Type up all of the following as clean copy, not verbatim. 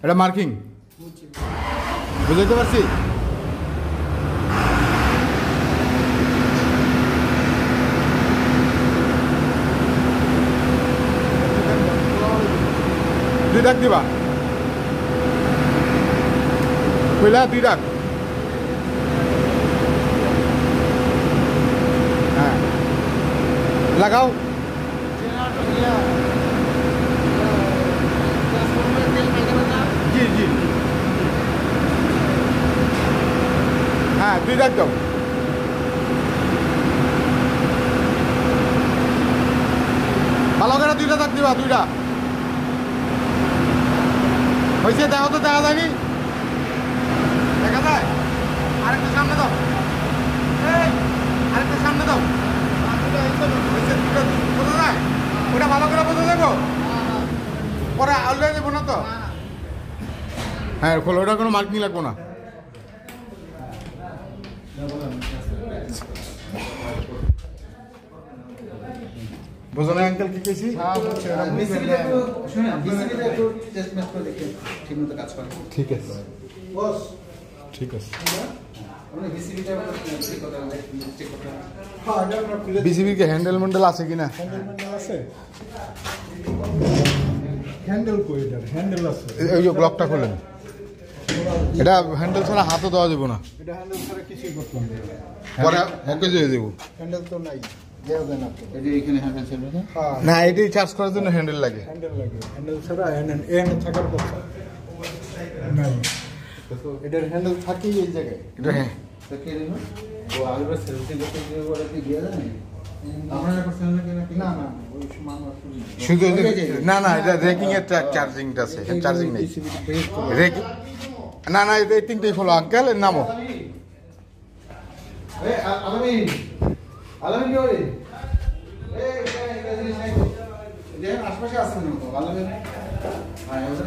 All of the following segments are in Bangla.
এটা মার্কিং বুঝতে পারছি। দুই ডাক দিবা কইলা, দুই ডাক। হ্যাঁ লাগাও। জি জি হ্যাঁ, দুই ডাক দাও। ভালো করে দুইটা ডাক দিবা, দুইটা হয়েছে। দেখো তো, দেখা যায়নি, দেখা যায়। আরেকটা সামনে দাও, আরেকটা সামনে দাও। বোঝা যায় ওটা, ভালো করে বোঝা যাবো, পরে আউলে দেবো না তো। হ্যাঁ খোলো, ওটা কোনো মার্কিং লাগবো না। বোঝো না আঙ্কেল কি কেছি? ঠিক আছে ঠিক আছে। বিসিবির কে হ্যান্ডেল মন্ডেল আছে কিনা? ওই যে ব্লকটা খোলেন, এটা হ্যান্ডেল ছাড়া হাতও দেওয়া যাবো না, পরে ওকে দিয়ে দেবো। না, এটাই চার্জ করার জন্য হ্যান্ডেল লাগে। হ্যান্ডেল ছাড়া থাকার কথা এটার হ্যান্ডেল থাকেই এই জায়গায়। হ্যাঁ শুধু না না, এটা রেকিং এর চার্জিংটা আছে, চার্জিং নেই। না না, এটা তিনটেই ফলো আঙ্কেল, এর নামও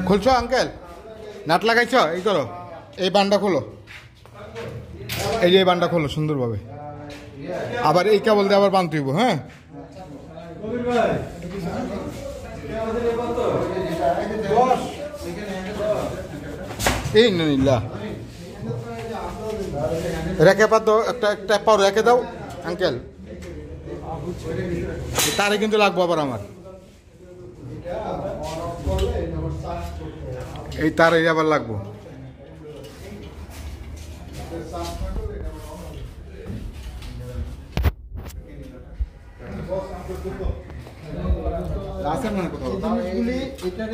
খুলছো আঙ্কেল? নাট লাগাইছ? এই করো, এই বানটা খোলো, এই যে এই বানটা খোলো সুন্দরভাবে। আবার এই কেবল দিয়ে আবার বানতে হইব। হ্যাঁ এই নিলা রেখে পা তো, একটা পাও রেখে দাও আঙ্কেল, তারে কিন্তু লাগবো আবার আমার এই তারে আবার লাগবো।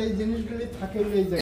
এই জিনিসগুলি থাকে।